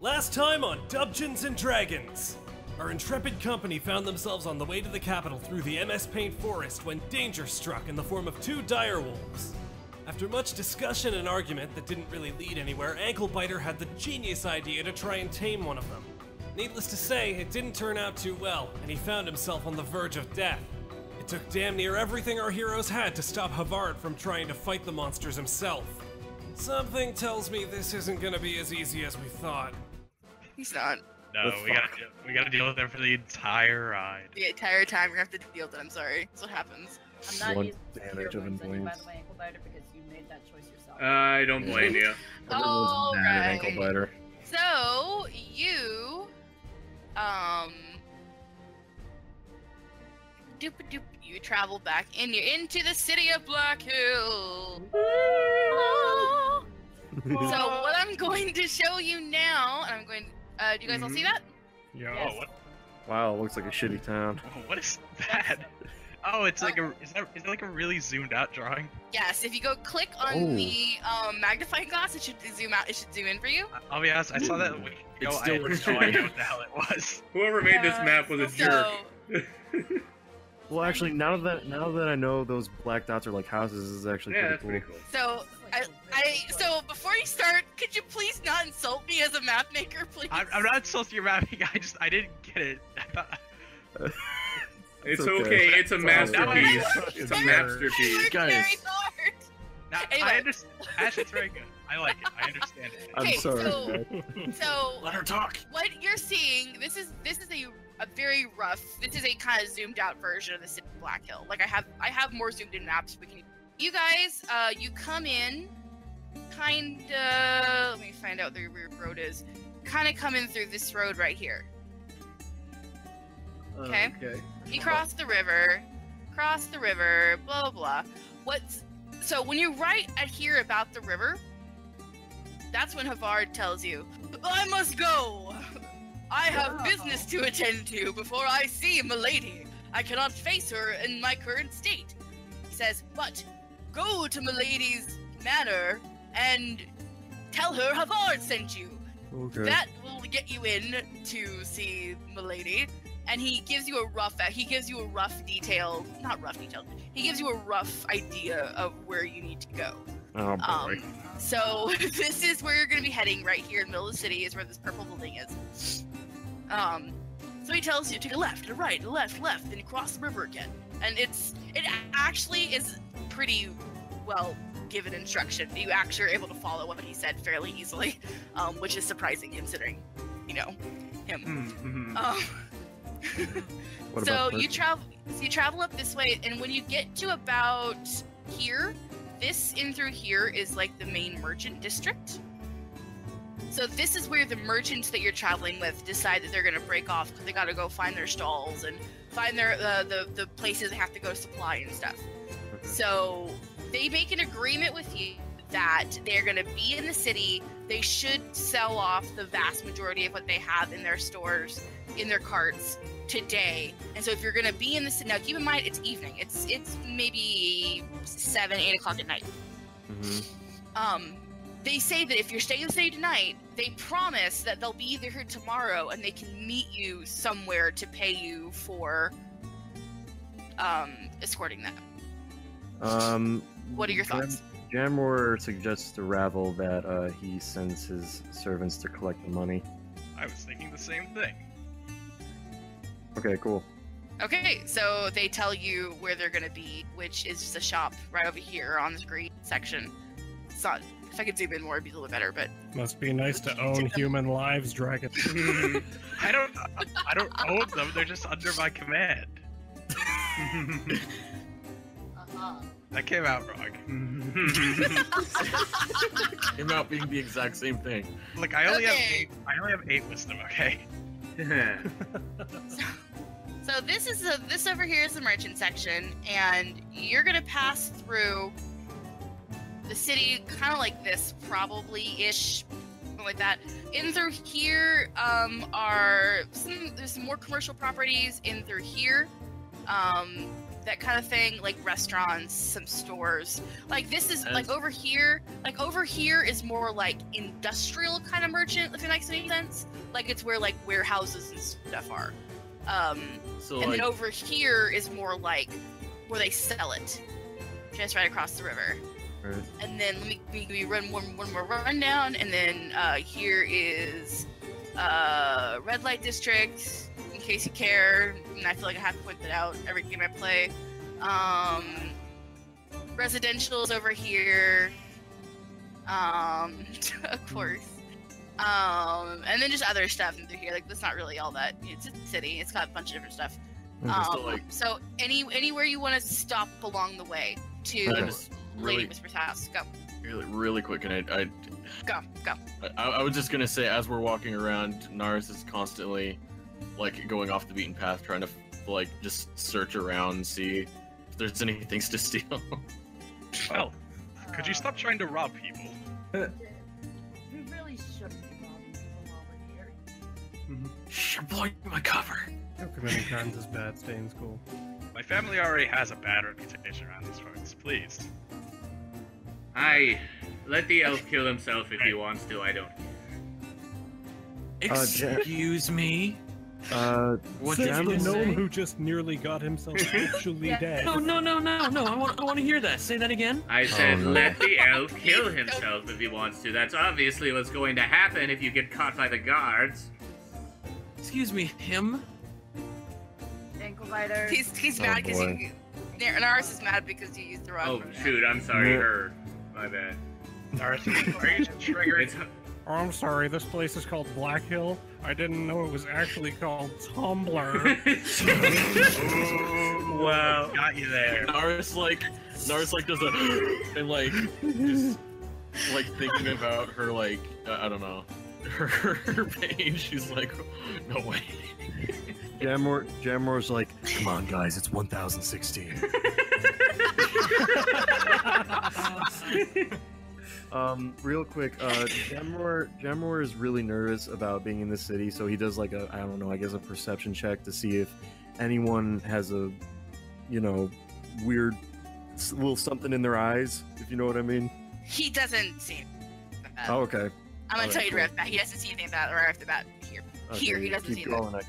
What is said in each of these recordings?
Last time on DUBgeons and Dragons, our intrepid company found themselves on the way to the capital through the MS Paint Forest when danger struck in the form of two direwolves. After much discussion and argument that didn't really lead anywhere, Anklebiter had the genius idea to try and tame one of them. Needless to say, it didn't turn out too well, and he found himself on the verge of death. It took damn near everything our heroes had to stop Havard from trying to fight the monsters himself. Something tells me this isn't gonna be as easy as we thought. He's not. No, we gotta deal with them for the entire ride. The entire time we're gonna have to deal with it. I'm sorry. That's what happens. I'm not One using damage of annoyance. by the way, Anklebiter, because you made that choice yourself. I don't blame you. All Everyone's mad at right. Anklebiter. So you, you travel back and you're into the city of Black Hill. So what I'm going to show you now, and I'm going. Do you guys all see that? Yeah. Yes. Oh, what? Wow, it looks like a shitty town. What is that? Oh, it's like a. Is that like a really zoomed out drawing? Yes. If you go click on the magnifying glass, it should zoom out. It should zoom in for you. I'll be honest. I saw that a week ago. It's I still had no idea what the hell it was. Whoever made this map was a jerk. Well, actually, now that I know those black dots are like houses, this is actually Yeah, pretty that's cool. pretty cool. So so before you start, could you please not insult me as a map maker, please? I'm not insulting your mapping. I didn't get it. I thought. It's okay. okay. It's a masterpiece. It's a Worked masterpiece. Guys. very hard. Now, Anyway. I understand. Ash, it's very good. I like it. I understand it. I'm Okay, sorry. so- guys. So Let her talk! what you're seeing, this is a very rough. This is a kind of zoomed out version of the city of Black Hill. Like I have more zoomed in maps. We can. You guys, you come in, kinda. Let me find out where the weird road is. Kind of come in through this road right here. Okay. You cross the river, blah blah blah. So when you write at here about the river, that's when Havard tells you, I must go. I have business to attend to before I see Milady. I cannot face her in my current state. He says, but go to Milady's manor and tell her Havard sent you. Okay. That will get you in to see Milady. And he gives you a rough detail, not rough detail, he gives you a rough idea of where you need to go. Oh boy. So this is where you're going to be heading right here in the middle of the city is where this purple building is. So he tells you to take a left, a right, a left, then you cross the river again. And it actually is pretty well given instruction. You actually are able to follow what he said fairly easily, which is surprising considering, you know, him. What So about you travel up this way, and when you get to about here, this in through here is like the main merchant district. So this is where the merchants that you're traveling with decide that they're gonna break off because they gotta go find their stalls and find their the places they have to go supply and stuff. Okay. So they make an agreement with you that they're gonna be in the city. They should sell off the vast majority of what they have in their stores, in their carts today. And so if you're gonna be in the city, now keep in mind it's evening. It's maybe 7, 8 o'clock at night. Mm-hmm. They say that if you're staying in the city tonight, they promise that they'll be either here tomorrow and they can meet you somewhere to pay you for escorting them. What are your thoughts? Jamroar suggests to Wravull that he sends his servants to collect the money. I was thinking the same thing. Okay, cool. Okay, so they tell you where they're gonna be, which is just a shop right over here on the green section. It's not. If I could zoom in more, it'd be a little better, but Must be nice to own human lives, Dragon. I don't own them. They're just under my command. That came out wrong. Came out being the exact same thing. Look, I only Okay. have 8 wisdom. Okay. So this over here is the merchant section, and you're gonna pass through the city kind of like this, probably-ish, something like that. In through here there's some more commercial properties in through here. that kind of thing, like restaurants, some stores. Like this is like over here is more like industrial kind of merchant, if it makes any sense. Like it's where like warehouses and stuff are. And then over here is more like where they sell it, just right across the river. Right. And then let me run one more rundown, and then here is red light district, in case you care. And I feel like I have to point that out every game I play. Residential's over here, of course. And then just other stuff through here. Like that's not really all that. It's a city. It's got a bunch of different stuff. So anywhere you want to stop along the way to Lady Whisper's house, go. Really quick, and I go. I was just gonna say, as we're walking around, Naris is constantly like going off the beaten path, trying to like just search around and see if there's any things to steal. Well, could you stop trying to rob people? We really shouldn't be robbing people while we're here. You're blowing my cover. No committing crimes is bad. Stay in school. My family already has a bad reputation around these parts. Please. Let the elf kill himself if he wants to. I don't. Excuse me. What did you say? Gnome who just nearly got himself actually dead. No. I want to hear that. Say that again. I said let the elf kill himself if he wants to. That's obviously what's going to happen if you get caught by the guards. Excuse me, him? Ankle biter. He's mad because Naris is mad because you used the wrong. Oh shoot! I'm sorry, her. My bad. Naris, triggered. Oh, I'm sorry, this place is called Black Hill. I didn't know it was actually called Tumblr. Wow. Got you there. Naris does a and like just like thinking about her like I don't know her pain. She's like, no way. Jamroar's like, come on guys, it's 1016. Real quick, Jamroar is really nervous about being in the city, so he does like a, I don't know, I guess a perception check to see if anyone has a, weird little something in their eyes, if you know what I mean. He doesn't see it. Oh, okay. I'm gonna tell you right off the bat, he doesn't see anything about right off the bat here. Okay, here, he doesn't see anything.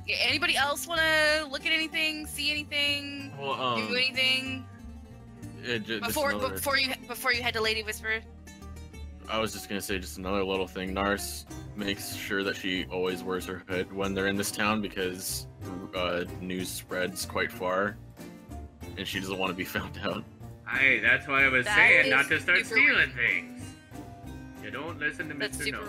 Yeah, anybody else wanna look at anything, see anything, do anything? Before you head to Lady Whisper? I was just gonna say just another little thing. Naris makes sure that she always wears her hood when they're in this town because news spreads quite far, and she doesn't want to be found out. Hey, that's why I was saying not to start stealing things. You don't listen to Mr. No.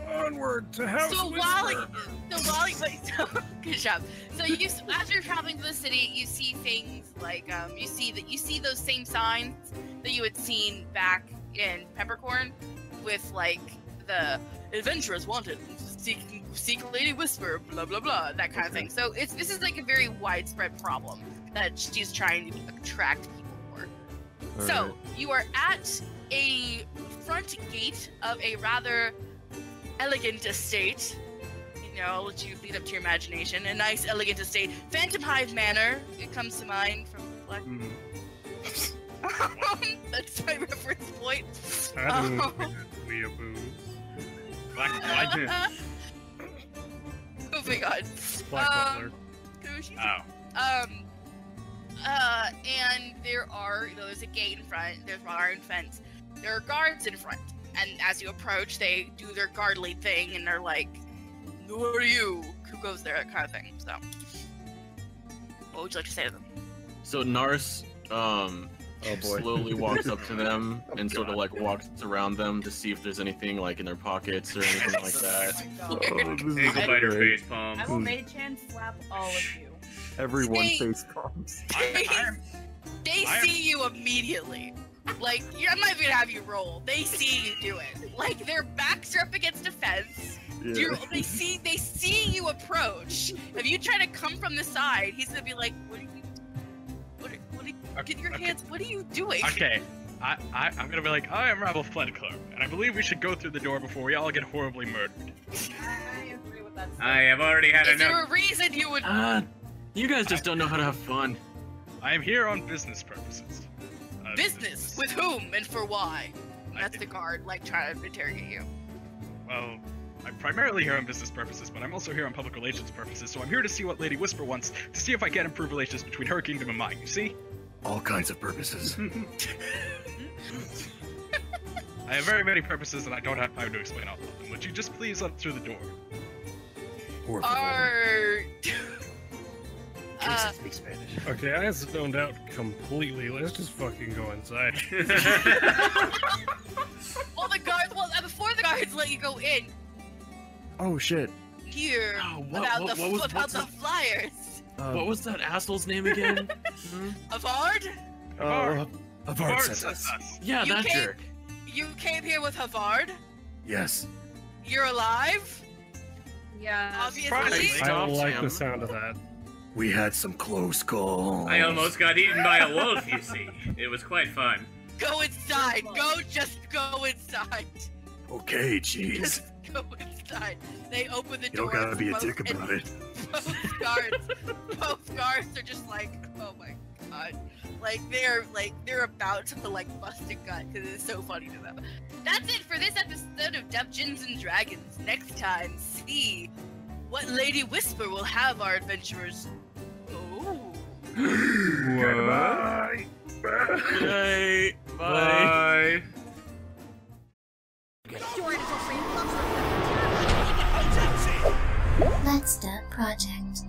Onward to House Whisper. Good job. So as you're traveling through the city, you see things like you see those same signs that you had seen back in Peppercorn, with like the adventurers wanted, seek Lady Whisper, blah blah blah, that kind of thing. So this is like a very widespread problem that she's trying to attract people for. So you are at a front gate of a rather elegant estate. I'll let you lead up to your imagination. A nice, elegant estate. Phantom Hive Manor, it comes to mind from Black. That's my reference point. Black Oh my god. Black Butler. And there's a gate in front, there's a iron fence. There are guards in front. And as you approach, they do their guardly thing, and they're like, "Who are you? Who goes there?" That kind of thing. So, what would you like to say to them? So Naris, slowly walks up to them and sort of like walks around them to see if there's anything like in their pockets or anything like that. Ankle biter face palm. I will mage hand slap all of you. Everyone face palms. They see you immediately. Like, I'm not even gonna have you roll. They see you do it. Like, their backs are up against a fence. Yeah. They see you approach. If you try to come from the side, he's gonna be like, "What are you? Get your hands! What are you doing?" Okay, I'm gonna be like, "I am Wravull Fledcrow, and I believe we should go through the door before we all get horribly murdered." I agree with that. I have already had enough. Is there a reason you would? You guys just don't know how to have fun. I am here on business purposes. Business? With whom and for why? That's the guard, like, trying to interrogate you. Well, I'm primarily here on business purposes, but I'm also here on public relations purposes, so I'm here to see what Lady Whisper wants, to see if I can improve relations between her kingdom and mine, you see? All kinds of purposes. I have very many purposes, and I don't have time to explain all of them. Would you just please let through the door? Speak Spanish. Okay, I zoned out completely. Let's just fucking go inside. Well, before the guards let you go in, Oh shit. hear about the flyers. What was that asshole's name again? Havard? Havard says us. Yeah, You that came- jerk. You came here with Havard? Yes. You're alive? Yeah. Obviously. I don't like him. the sound of that. We had some close calls. I almost got eaten by a wolf, you see. It was quite fun. Go inside. Just go inside. Okay, jeez. Just go inside. They open the You door. don't gotta be a both- dick and about it. Both guards are just like, oh my god. Like they're about to bust a gut because it's so funny to them. That's it for this episode of DUBgeons and Dragons. Next time, see what Lady Whisper will have our adventurers. Oh. Goodbye. Bye. Bye. Bye. Let's Dub Project.